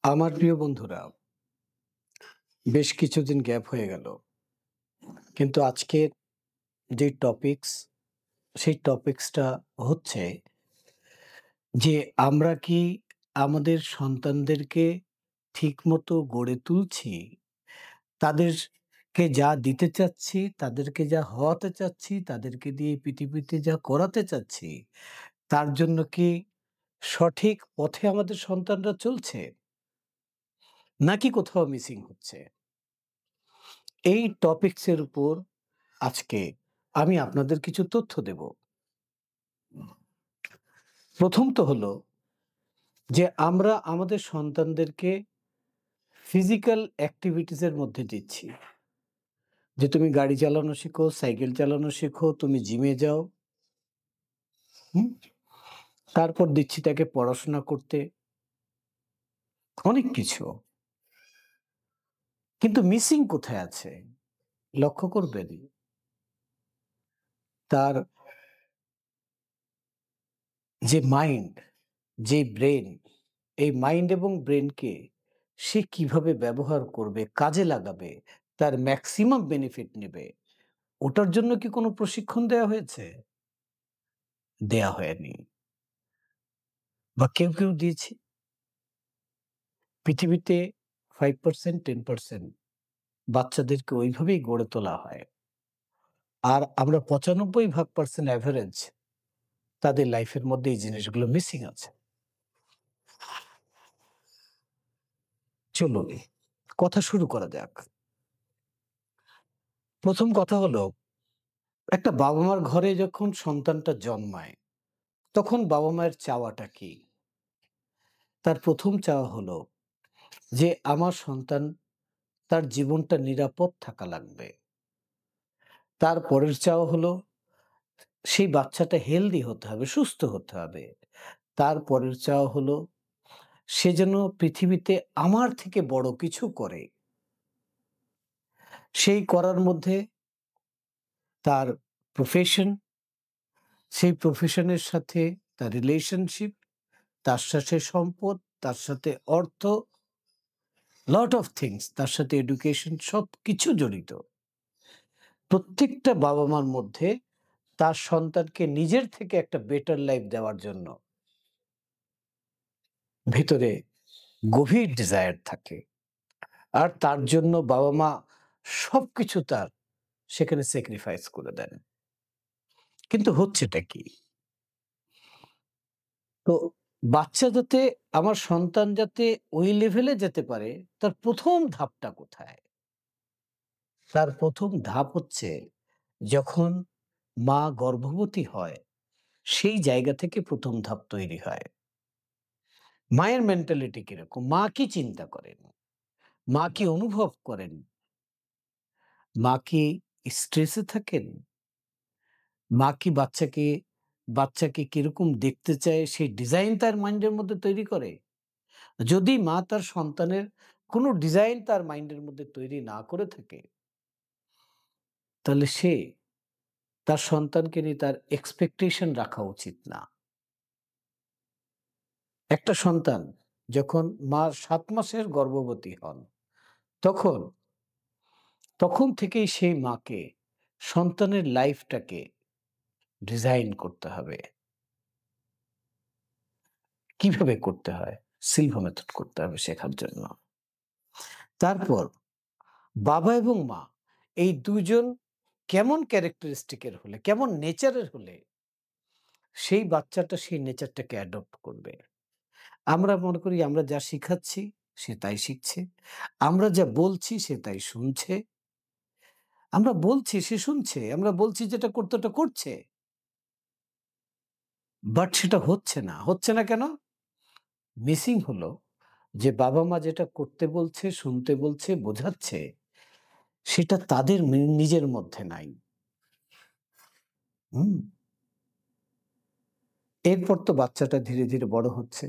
আমার প্রিয় বন্ধুরা, বেশ কিছুদিন গ্যাপ হয়ে গেল। কিন্তু আজকের যে টপিকস, সেই টপিকসটা হচ্ছে যে আমরা কি আমাদের সন্তানদেরকে ঠিকমতো গড়ে তুলছি? তাদেরকে যা দিতে চাচ্ছি, তাদেরকে যা হওয়াতে চাচ্ছি, তাদেরকে দিয়ে এই পৃথিবীতে যা করাতে চাচ্ছি, তার জন্য কি সঠিক পথে আমাদের সন্তানরা চলছে? নাকি কোথাও মিসিং হচ্ছে? এই টপিকসের উপর আজকে আমি আপনাদের কিছু তথ্য দেব। প্রথম তো হলো যে আমরা আমাদের সন্তানদেরকে ফিজিক্যাল অ্যাক্টিভিটিস এর মধ্যে দিচ্ছি। যে তুমি গাড়ি চালানো শিখো, সাইকেল চালানো শিখো, তুমি জিমে যাও। হুম? তারপর দিচ্ছি তাকে পড়াশোনা করতে, অনেক কিছু। কিন্তু মিসিং কোথায় আছে? লক্ষ্য করবেন তার যে মাইন্ড, যে ব্রেন, এই মাইন্ড এবং ব্রেনকে সে কিভাবে ব্যবহার করবে, কাজে লাগাবে, তার ম্যাক্সিমাম বেনিফিট নেবে, ওটার জন্য কি কোনো প্রশিক্ষণ দেয়া হয়েছে? দেয়া হয়নি। বা কেউ দিয়েছে। পৃথিবীতে 5% 10% বাচ্চাদেরকে ওইভাবেই গড়ে তোলা হয়। আর আমরা ৯৫% এভারেজ তাদের লাইফের মধ্যে এই জিনিসগুলো মিসিং আছে। চলুন, কথা শুরু করা যাক। প্রথম কথা হলো, একটা বাবা-মার ঘরে যখন সন্তানটা জন্মায়, তখন বাবা-মায়ের চাওয়াটা কি? তার প্রথম চাওয়া হলো যে, আমার সন্তান তার জীবনটা নিরাপদ থাকা লাগবে। তার পরের চাওয়া হলো, সেই বাচ্চাটা হেলদি হতে হবে, সুস্থ হতে হবে। তার পরের চাওয়া হলো, সে যেন পৃথিবীতে আমার থেকে বড় কিছু করে। সেই করার মধ্যে তার প্রফেশন, সেই প্রফেশনের সাথে তার রিলেশনশিপ, তার সাথে সম্পদ, তার সাথে অর্থ, লট অফ থিংস, তার সাথে এডুকেশন সবকিছু জড়িত। প্রত্যেকটা বাবা-মার মধ্যে তার সন্তানকে নিজের থেকে একটা বেটার লাইফ দেওয়ার জন্য ভেতরে গভীর ডিজায়ার থাকে। আর তার জন্য বাবা-মা সবকিছু তার সেখানে স্যাক্রিফাইস করে দেন। কিন্তু হচ্ছেটা কি? তো বাচ্চা যাতে, আমার সন্তান যাতে ওই লেভেলে যেতে পারে, তার ১ম ধাপটা কোথায়? তার ১ম ধাপ হচ্ছে যখন মা গর্ভবতী হয়, সেই জায়গা থেকে ১ম ধাপ তৈরি হয়। মায়ের মেন্টালিটি কিরকম? মা কি চিন্তা করেন? মা কি অনুভব করেন? মা কি স্ট্রেসে থাকেন? মা কি বাচ্চাকে কিরকম দেখতে চায় সেই ডিজাইন তার মাইন্ডের মধ্যে তৈরি করে? যদি মা তার সন্তানের কোনো ডিজাইন তার মাইন্ডের মধ্যে তৈরি না করে থাকে, তাহলে সে তার সন্তানকে নিয়ে তার এক্সপেকটেশন রাখা উচিত না। একটা সন্তান যখন মা ৭ মাসের গর্ভবতী হন, তখন তখন থেকেই সেই মাকে সন্তানের লাইফটাকে ডিজাইন করতে হবে। কিভাবে করতে হয়? সিলভা মেথড করতে হবে শেখার জন্য। তারপর বাবা এবং মা এই ২ জন কেমন ক্যারেক্টারিস্টিক এর হলে, কেমন নেচারের হলে সেই বাচ্চাটা সেই নেচারটাকে অ্যাডপ্ট করবে। আমরা মনে করি আমরা যা শিখাচ্ছি সে তাই শিখছে। আমরা যা বলছি সে তাই শুনছে। আমরা বলছি সে শুনছে। আমরা বলছি যেটা করতে ওটা করছে। বাট সেটা হচ্ছে না। হচ্ছে না কেন? মিসিং হলো যে বাবা-মা যেটা করতে বলছে, শুনতে বলছে, বোঝাচ্ছে সেটা তাদের নিজের মধ্যে নাই। হুম? এরপর তো বাচ্চাটা ধীরে বড় হচ্ছে।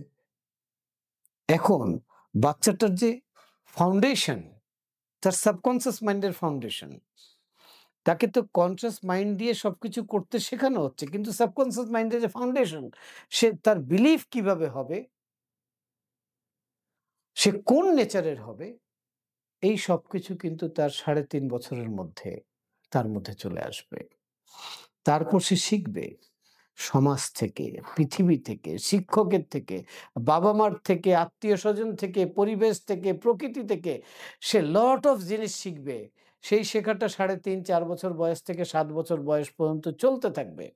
এখন বাচ্চাটার যে ফাউন্ডেশন, তার সাবকন্সিয়াস মাইন্ডের ফাউন্ডেশন। তাকে তো কনসিয়াস মাইন্ড দিয়ে সবকিছু করতে শেখানো হচ্ছে। কিন্তু সাবকন্সিয়াস মাইন্ডের যে ফাউন্ডেশন, সে তার বিলিফ কিভাবে হবে সে কোন নেচারের হবে এই সবকিছু কিন্তু তার ৩.৫ বছরের মধ্যে তার মধ্যে চলে আসবে। তারপর সে শিখবে সমাজ থেকে, পৃথিবী থেকে, শিক্ষকের থেকে, বাবা-মার থেকে, আত্মীয়স্বজন থেকে, পরিবেশ থেকে, প্রকৃতি থেকে সে লট অফ জিনিস শিখবে। সেই শেখাটা ৩.৫-৪ বছর বয়স থেকে ৭ বছর বয়স পর্যন্ত চলতে থাকবে।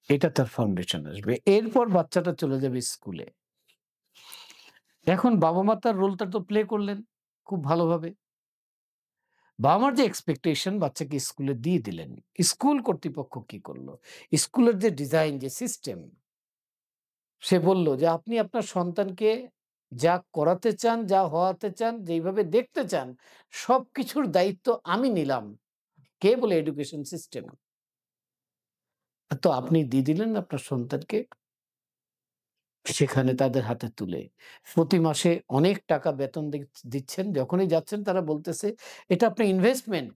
এটা তার ফাউন্ডেশন আসবে। এরপর বাচ্চাটা চলে যাবে স্কুলে। এখন বাবা-মা তার রোলটা তো প্লে করলেন খুব ভালোভাবে। বাবা-মার যে এক্সপেকটেশন বাচ্চাকে স্কুলে দিয়ে দিলেন। স্কুল কর্তৃপক্ষ কি করল? স্কুলের যে ডিজাইন যে সিস্টেম সে বলল যে, "আপনি আপনার সন্তানকে যা করাতে চান, যা হওয়াতে চান, যেইভাবে দেখতে চান, সবকিছুর দায়িত্ব আমি নিলাম।" কে বলে? Education system. তো আপনি দিয়ে দিলেন আপনার সন্তানকে সেখানে তাদের হাতে তুলে। প্রতি মাসে অনেক টাকা বেতন দিচ্ছেন। যখনই যাচ্ছেন তারা বলতেছে, "এটা আপনার ইনভেস্টমেন্ট।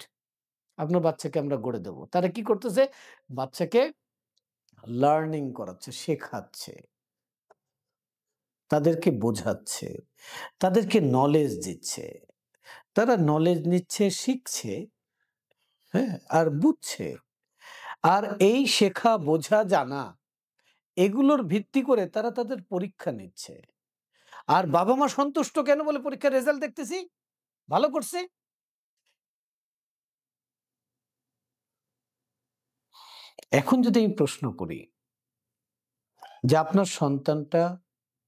আপনার বাচ্চাকে আমরা গড়ে দেব।" তারা কি করতেছে? বাচ্চাকে লার্নিং করাচ্ছে, শেখাচ্ছে, তাদেরকে বোঝাচ্ছে, তাদেরকে নলেজ দিচ্ছে। তারা নলেজ নিচ্ছে, শিখছে, হ্যাঁ? আর বুঝছে। আর এই শেখা, বোঝা, জানা এগুলোর ভিত্তি করে তারা তাদের পরীক্ষা নিচ্ছে। আর বাবা-মা সন্তুষ্ট কেন? বলে পরীক্ষার রেজাল্ট দেখতেছি, ভালো করছে। এখন যদি আমি প্রশ্ন করি যে আপনার সন্তানটা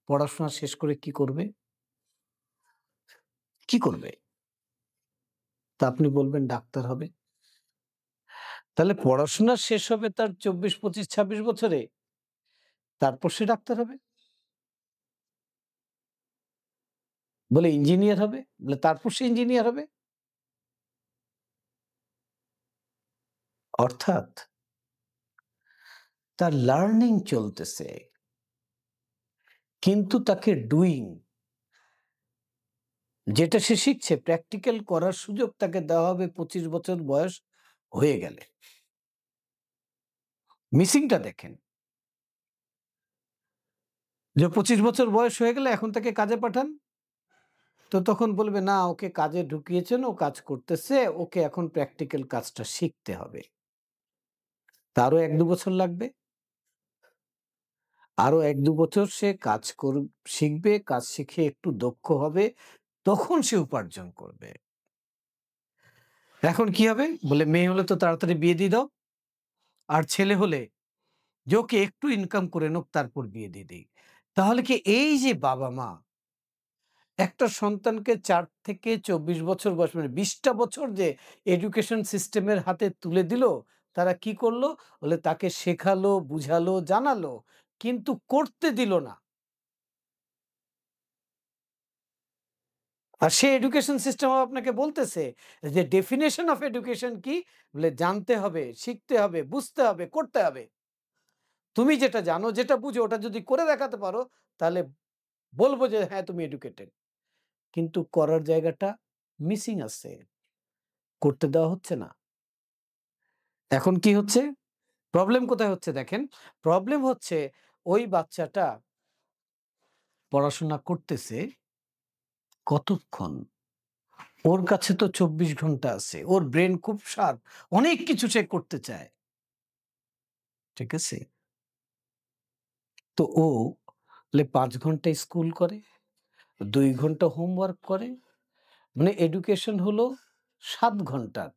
পড়াশোনা শেষ করে কি করবে? কি করবে? তা আপনি বলবেন ডাক্তার হবে। তাহলে পড়াশোনা শেষ হবে তার ২৪, ২৫, ২৬ বছরে। তারপর সে ডাক্তার হবে। বলে ইঞ্জিনিয়ার হবে। বলে তারপর সে ইঞ্জিনিয়ার হবে। অর্থাৎ তার লার্নিং চলতেছে। কিন্তু তাকে ডুইং যেটা সে শিখছে প্র্যাকটিক্যাল করার সুযোগ তাকে দেওয়া হবে ২৫ বছর বয়স হয়ে গেলে। মিসিংটা দেখেন। যে ২৫ বছর বয়স হয়ে গেলে এখন তাকে কাজে পাঠান। তো তখন বলবে, "না, ওকে কাজে ঢুকিয়েছেন, ও কাজ করতেছে। ওকে এখন প্র্যাকটিক্যাল কাজটা শিখতে হবে।" তারও ১-২ বছর লাগবে। আরো ১-২ বছর সে কাজ শিখবে, কাজ শিখে একটু দক্ষ হবে, তখন সে উপার্জন করবে। এখন কি হবে? বলে মেয়ে হলে তো তাড়াতাড়ি বিয়ে দিয়ে দাও। আর ছেলে হলে যে ওকে একটু ইনকাম করে নোক তারপর বিয়ে দিয়ে দেই। তাহলে কি এই যে বাবা-মা একটা সন্তানকে ৪ থেকে ২৪ বছর বয়স মানে ২০ টা বছর যে এডুকেশন সিস্টেমের হাতে তুলে দিল, তারা কি করল? বলে তাকে শেখালো, বুঝালো, জানালো, কিন্তু করতে দিল না। আর সে এডুকেশন সিস্টেম আপনাকে বলতেছে যে ডেফিনিশন অফ এডুকেশন কি? বলে জানতে হবে, শিখতে হবে, বুঝতে হবে, করতে হবে। তুমি যেটা জানো, যেটা বুঝো ওটা যদি করে দেখাতে পারো তাহলে বলব যে হ্যাঁ, তুমি এডুকেটেড। কিন্তু করার জায়গাটা মিসিং আছে। করতে দেওয়া হচ্ছে না। এখন কি হচ্ছে? প্রবলেম কোথায় হচ্ছে দেখেন? প্রবলেম হচ্ছে ওই বাচ্চাটা পড়াশোনা করতেছে কতক্ষণ? ওর কাছে তো ২৪ ঘন্টা আছে। ওর ব্রেইন খুব শার্প। অনেক কিছু সে করতে চায়। ঠিক আছে? তো ও ৫ ঘন্টা স্কুল করে, ২ ঘন্টা হোমওয়ার্ক করে। মানে এডুকেশন হলো ৭ ঘন্টার,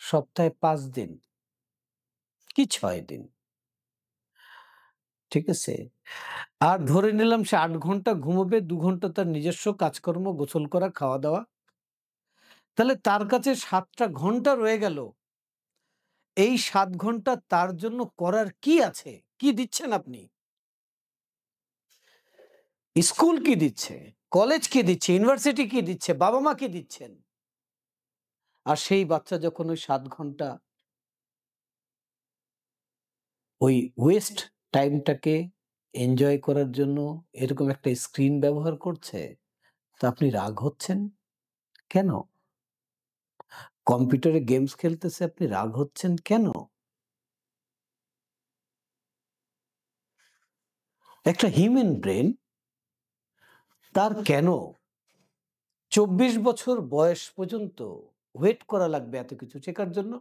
সপ্তাহে ৫ দিন কি ৬ দিন। ঠিক আছে? আর ধরে নিলাম সে ৮ ঘন্টা ঘুমাবে, ২ ঘন্টা তার নিজস্ব কাজকর্ম, গোসল করা, খাওয়া-দাওয়া। তাহলে তার কাছে ৭ টা ঘন্টা রয়ে গেল। এই ৭ ঘন্টা তার জন্য করার কি আছে? কি দিচ্ছেন আপনি? স্কুল কি দিচ্ছে? কলেজ কি দিচ্ছে? ইউনিভার্সিটি কি দিচ্ছে? বাবা-মা কি দিচ্ছেন? আর সেই বাচ্চা যখন ওই ৭ ঘন্টা ওই ওয়েস্ট টাইমটাকে এনজয় করার জন্য এরকম একটা স্ক্রিন ব্যবহার করছে, তো আপনি রাগ হচ্ছেন কেন? কম্পিউটারে গেমস খেলতেছে আপনি রাগ হচ্ছেন কেন? একটা হিউম্যান ব্রেইন তার কেন ২৪ বছর বয়স পর্যন্ত ওয়েট করা লাগবে এত কিছু শেখার জন্য?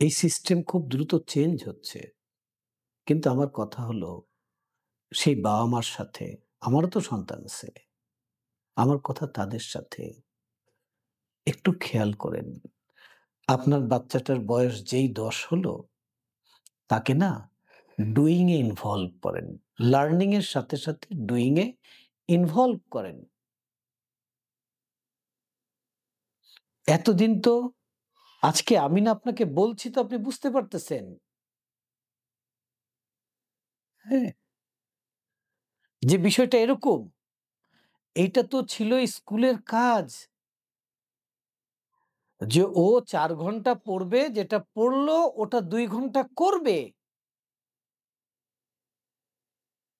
এই সিস্টেম খুব দ্রুত চেঞ্জ হচ্ছে। কিন্তু আমার কথা হলো সেই বাবা-মার সাথে, আমারও তো সন্তান আছে। আমার কথা তাদের সাথে একটু খেয়াল করেন। আপনার বাচ্চাটার বয়স যেই ১০ হলো, তাকে না ডুইং এ ইনভলভ করেন। লার্নিং এর সাথে, সাথে ডুইং এ ইনভলভ করেন। এতদিন তো আজকে আমি না আপনাকে বলছি তো আপনি বুঝতে পারতেছেন। হ্যাঁ? যে বিষয়টা এরকম, এইটা তো ছিল স্কুলের কাজ। যে ও ৪ ঘন্টা পড়বে, যেটা পড়লো ওটা ২ ঘন্টা করবে।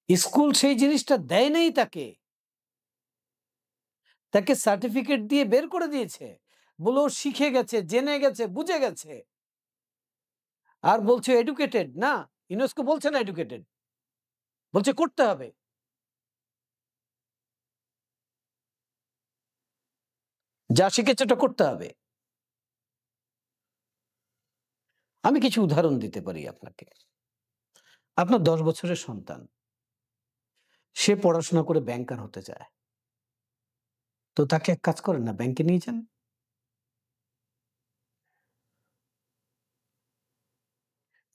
স্কুল সেই জিনিসটা দেয় নাই তাকে। তাকে সার্টিফিকেট দিয়ে বের করে দিয়েছে। বলল ও শিখে গেছে, জেনে গেছে, বুঝে গেছে। আর বলছে এডুকেটেড না, ইউনেস্কো বলছে না এডুকেটেড। বলছে করতে হবে। যা শিখেছে ওটা করতে হবে। আমি কিছু উদাহরণ দিতে পারি আপনাকে। আপনার ১০ বছরের সন্তান। সে পড়াশোনা করে ব্যাংকার হতে চায়। তো তাকে এক কাজ করেন না, ব্যাংকে নিয়ে যান।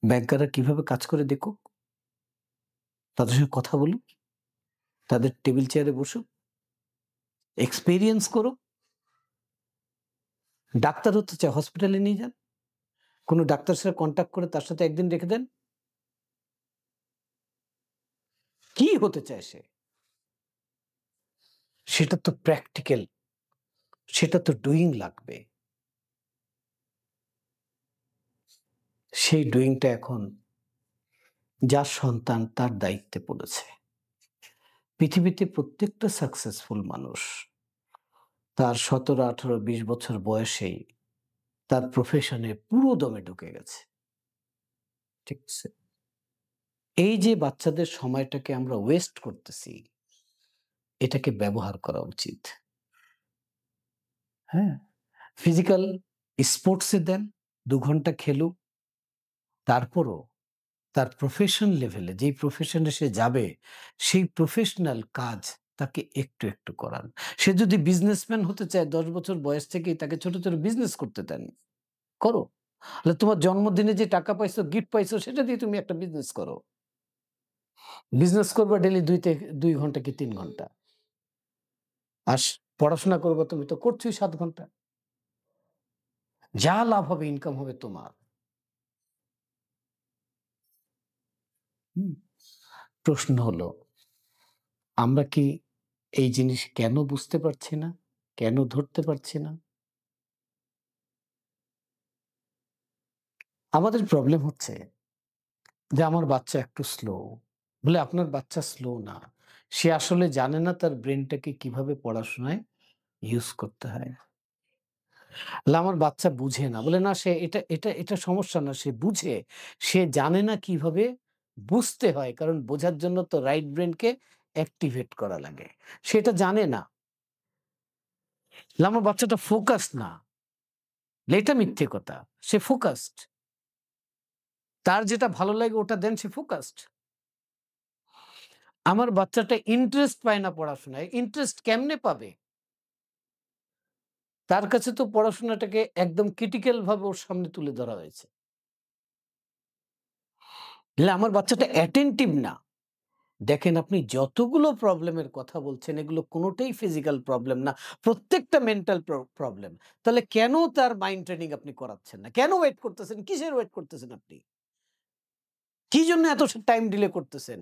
ব্যাংকাররা কিভাবে কাজ করে দেখুক। তাদের সঙ্গে কথা বলুন। তাদের টেবিল চেয়ারে বসুক। এক্সপেরিয়েন্স করুক। ডাক্তার হতে চায়, হসপিটালে নিয়ে যান। কোন ডাক্তারের সাথে কনট্যাক্ট করে তার সাথে একদিন রেখে দেন। কি হতে চায় সে? সেটা তো প্র্যাকটিক্যাল, সেটা তো ডুইং লাগবে। সেই ডুইংটা এখন যার সন্তান তার দায়িত্বে পড়েছে। পৃথিবীতে প্রত্যেকটা সাকসেসফুল মানুষ তার ১৭, ১৮, ২০ বছর বয়সেই তার প্রফেশনে পুরো দমে ঢুকে গেছে। ঠিক আছে? এই যে বাচ্চাদের সময়টাকে আমরা ওয়েস্ট করতেছি, এটাকে ব্যবহার করা উচিত। হ্যাঁ? ফিজিক্যাল স্পোর্টস এ দেন, ২ ঘন্টা খেলুক। তারপরও তার প্রফেশন লেভেলে যেই প্রফেশনে সে যাবে, সেই প্রফেশনাল কাজ তাকে একটু, একটু করান। সে যদি বিজনেসম্যান হতে চায় ১০ বছর বয়স থেকেই তাকে ছোট, ছোট বিজনেস করতে দেন। করো। তোমার জন্মদিনে যে টাকা পাইছো, গিফট পাইছো সেটা দিয়ে তুমি একটা বিজনেস করো। বিজনেস করবা ডেইলি ২ ঘন্টা কি ৩ ঘন্টা। আর পড়াশোনা করবা তুমি তো করছোই ৭ ঘন্টা। যা লাভ হবে ইনকাম হবে তোমার। হুম? প্রশ্ন হলো আমরা কি এই জিনিস কেন বুঝতে পারছি না? কেন ধরতে পারছি না? আমাদের প্রবলেম হচ্ছে যে আমার বাচ্চা একটু স্লো। বলে আপনার বাচ্চা স্লো না। সে আসলে জানে না তার ব্রেইনটাকে কিভাবে পড়াশোনায় ইউজ করতে হয়। আমার বাচ্চা বুঝে না। বলে না সে এটা সমস্যা না। সে বুঝে। সে জানে না কিভাবে বুঝতে হয়। কারণ বোঝার জন্য তো রাইট ব্রেইনকে অ্যাক্টিভেট করা লাগে। সে এটা জানে না। আমার বাচ্চাটা ফোকাস না। এটা মিথ্যে কথা। সে ফোকাসড। তার যেটা ভালো লাগে ওটা দেন সে ফোকাসড। আমার বাচ্চাটা ইন্টারেস্ট পায় না পড়াশোনায়। ইন্টারেস্ট কেমনে পাবে? তার কাছে তো পড়াশোনাটাকে একদম ক্রিটিক্যাল ভাবে ওর সামনে তুলে ধরা হয়েছে। আমার বাচ্চাটা অ্যাটেনটিভ না। দেখেন আপনি যতগুলো প্রবলেমের কথা বলছেন এগুলো কোনটাই ফিজিক্যাল প্রবলেম না। প্রত্যেকটা মেন্টাল প্রবলেম। তাহলে কেন তার মাইন্ড ট্রেনিং আপনি করাচ্ছেন না? কেন ওয়েট করতেছেন? কিসের ওয়েট করতেছেন আপনি? কি জন্য এত টাইম ডিলে করতেছেন?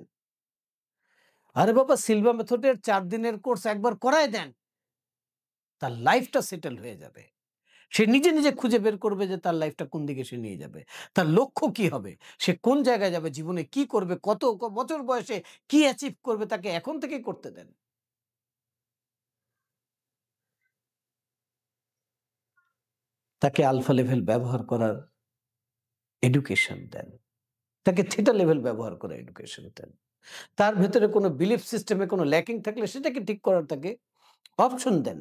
আরে বাবা সিলভা মেথডের ৪ দিনের কোর্স একবার করায় দেন। তার লাইফটা সেটেল হয়ে যাবে। সে নিজে, নিজে খুঁজে বের করবে যে তার লাইফটা কোন দিকে সে নিয়ে যাবে। তার লক্ষ্য কি হবে? সে কোন জায়গায় যাবে? জীবনে কি করবে? কত বছর বয়সে কি অ্যাচিভ করবে? তাকে এখন থেকেই করতে দেন। তাকে আলফা লেভেল ব্যবহার করার এডুকেশন দেন। তাকে থিটা লেভেল ব্যবহার করা এডুকেশন দেন। তার ভেতরে কোনো বিলিফ সিস্টেমে কোনো ল্যাকিং থাকলে সেটাকে ঠিক করার তাকে অপশন দেন।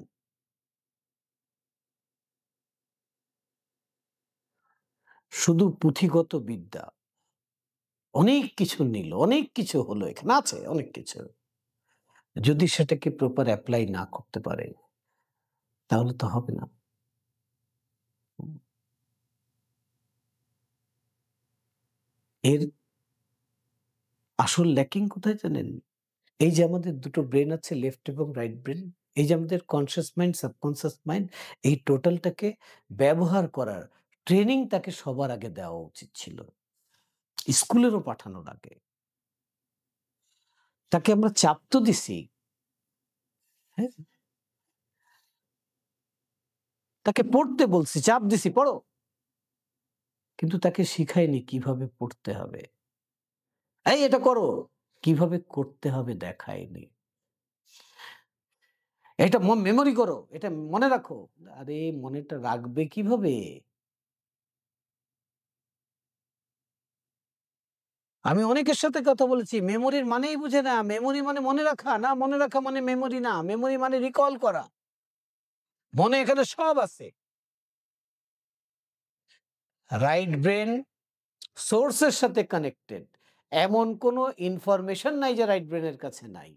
শুধু পুঁথিগত বিদ্যা অনেক কিছু নিল, অনেক কিছু হলো, এখানে আছে অনেক কিছু। যদি সেটাকে প্রপার এপ্লাই না করতে পারে তাহলে তো হবে না। এর আসল ল্যাকিং কোথায় জানেন? এই যে আমাদের দুটো ব্রেন আছে, লেফট এবং রাইট ব্রেন, এই যে আমাদের কনসিয়াস মাইন্ড, সাবকনসিয়াস মাইন্ড, এই টোটালটাকে ব্যবহার করার ট্রেনিং তাকে সবার আগে দেওয়া উচিত ছিল। স্কুলেরও পাঠানোর আগে। তাকে আমরা চাপ তো দিছি, হ্যাঁ? তাকে পড়তে বলছি, চাপ দিছি পড়ো। কিন্তু তাকে শিখাইনি কিভাবে পড়তে হবে। এই এটা করো, কিভাবে করতে হবে দেখায়নি। এটা মেমোরি করো, এটা মনে রাখো। আরে মনেটা রাখবে কিভাবে? আমি অনেকের সাথে কথা বলেছি, মেমোরির মানেই বুঝে না। মেমোরি মানে মনে রাখা, না মনে রাখা মানে মেমোরি না। মেমোরি মানে রিকল করা। মনে এখানে সব আছে। রাইট ব্রেন সোর্স এর সাথে কানেক্টেড। এমন কোনো ইনফরমেশন নাই যে রাইট ব্রেনের কাছে নাই।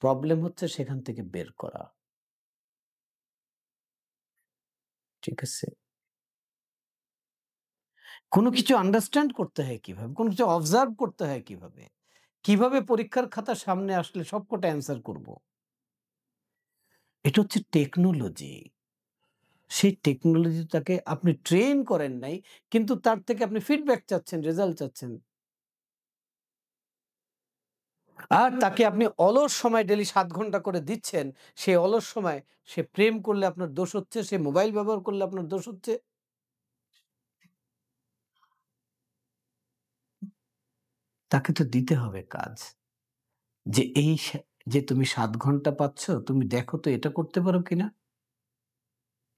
প্রবলেম হচ্ছে সেখান থেকে বের করা। ঠিক আছে? কোনো কিছু আন্ডারস্ট্যান্ড করতে হয় কিভাবে? কোনো কিছু অবজার্ভ করতে হয় কিভাবে? কিভাবে পরীক্ষার খাতা সামনে আসলে সবকটা অ্যান্সার করব? এটা হচ্ছে টেকনোলজি। সেই টেকনোলজিটাকে আপনি ট্রেন করেন নাই, কিন্তু তার থেকে আপনি ফিডব্যাক চাচ্ছেন, রেজাল্ট চাচ্ছেন। আর তাকে আপনি অলস সময় ডেইলি ৭ ঘন্টা করে দিচ্ছেন, সেই অলস সময় সে প্রেম করলে আপনার দোষ হচ্ছে, সে মোবাইল ব্যবহার করলে আপনার দোষ হচ্ছে। তাকে তো দিতে হবে কাজ। যে এই যে তুমি ৭ ঘন্টা পাচ্ছ, তুমি দেখো তো এটা করতে পারো কিনা?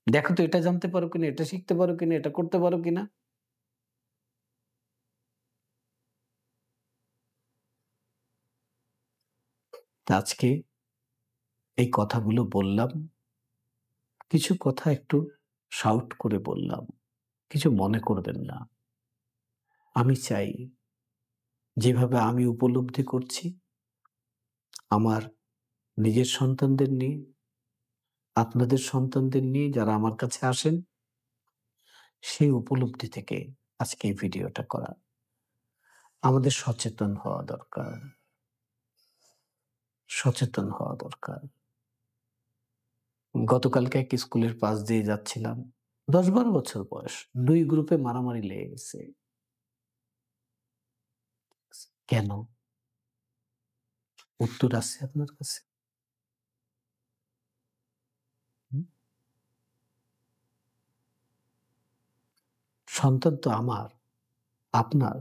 দেখো তো এটা জানতে পারো কিনা, এটা শিখতে পারো কিনা, এটা করতে পারো কিনা? তা আজকে এই কথাগুলো বললাম, কিছু কথা একটু শাউট করে বললাম। কিছু মনে করবেন না। আমি চাই যেভাবে আমি উপলব্ধি করছি আমার নিজের সন্তানদের নিয়ে, আপনাদের সন্তানদের নিয়ে যারা আমার কাছে আসেন, সেই উপলব্ধি থেকে আজকে এই ভিডিওটা করা। আমাদের সচেতন হওয়া দরকার। সচেতন হওয়া দরকার। গতকালকে এক স্কুলের পাশ দিয়ে যাচ্ছিলাম। ১০-১২ বছর বয়স। ২ গ্রুপে মারামারি লেগে গেছে। কেন? উত্তর আছে আপনার কাছে? হুম? সন্তান তো আমার, আপনার।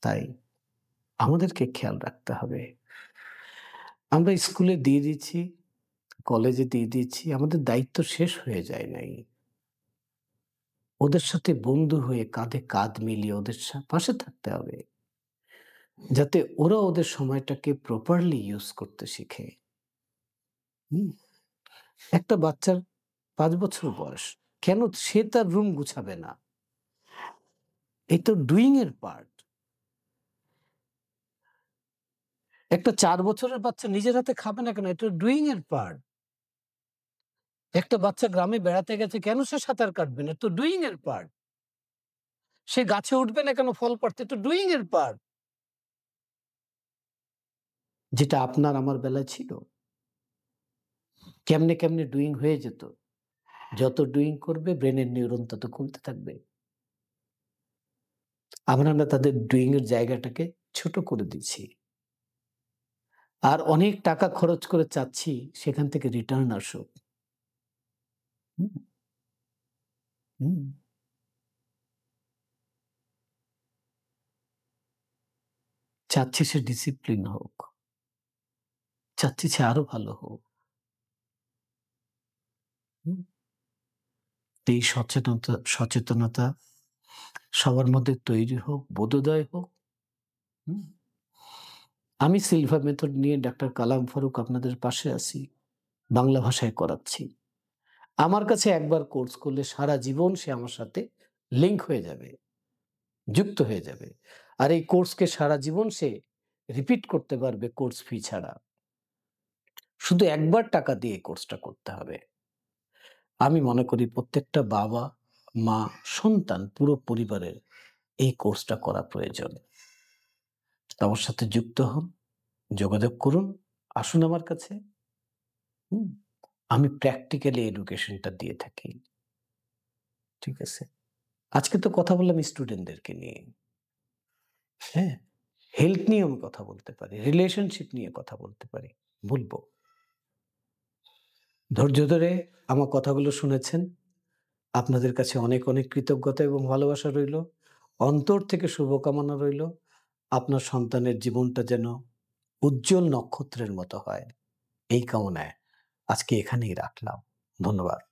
তাই আমাদেরকে খেয়াল রাখতে হবে। আমরা স্কুলে দিয়ে দিচ্ছি, কলেজে দিয়ে দিচ্ছি। আমাদের দায়িত্ব শেষ হয়ে যায় নাই। ওদের সাথে বন্ধু হয়ে কাঁধে কাঁধ মিলিয়ে ওদের পাশে থাকতে হবে। যাতে ওরা ওদের সময়টাকে প্রপারলি ইউজ করতে শিখে। হুম? একটা বাচ্চার ৫ বছর বয়স। কেন সে তার রুম গুছাবে না? এই তো ডুইং এর পার্ট। একটা ৪ বছরের বাচ্চা নিজের হাতে খাবে না কেন? এটা ডুইং এর পার্ট। একটা বাচ্চা গ্রামে বেড়াতে গেছে, কেন সে সাঁতার কাটবে না? তো ডুইং এর পার্ট। সে গাছে উঠবে না কেন ফল পাড়তে? তো ডুইং এর পার্ট। যেটা আপনার আমার বেলায় ছিল। কেমনে, কেমনে ডুইং হয়ে যেত। যত ডুইং করবে ব্রেনের নিউরন তত খুলতে থাকবে। আমরা তাদের ডুইং এর জায়গাটাকে ছোট করে দিচ্ছি। আর অনেক টাকা খরচ করে চাচ্ছি সেখান থেকে রিটার্ন আসুক। হুম, হুম। চাচ্ছি সে ডিসিপ্লিন হোক। চাচ্ছি সে আরো ভালো হোক। হুম? এই সচেতনতা সবার মধ্যে তৈরি হোক, বোধোদয় হোক। হুম? আমি সিলভা মেথড নিয়ে ডাক্তার কালাম ফারুক আপনাদের পাশে আছি। বাংলা ভাষায় করাচ্ছি। আমার কাছে একবার কোর্স করলে সারা জীবন সে আমার সাথে লিঙ্ক হয়ে যাবে, যুক্ত হয়ে যাবে। আর এই কোর্সকে সারা জীবন সে রিপিট করতে পারবে কোর্স ফি ছাড়া। শুধু একবার টাকা দিয়ে কোর্সটা করতে হবে। আমি মনে করি প্রত্যেকটা বাবা, মা, সন্তান পুরো পরিবারের এই কোর্সটা করা প্রয়োজন। আমার সাথে যুক্ত হন, যোগাযোগ করুন, আসুন আমার কাছে। হুম? আমি প্র্যাকটিক্যালি এডুকেশনটা দিয়ে থাকি। ঠিক আছে? আজকে তো কথা বললাম স্টুডেন্টদেরকে নিয়ে। হ্যাঁ? হেলথ নিয়ে আমি কথা বলতে পারি, রিলেশনশিপ নিয়ে কথা বলতে পারি, বলবো। ধৈর্য ধরে আমার কথাগুলো শুনেছেন। আপনাদের কাছে অনেক, অনেক কৃতজ্ঞতা এবং ভালোবাসা রইলো। অন্তর থেকে শুভকামনা রইলো। আপনার সন্তানের জীবনটা যেন উজ্জ্বল নক্ষত্রের মতো হয়। এই কামনায় আজকে এখানেই রাখলাম। ধন্যবাদ।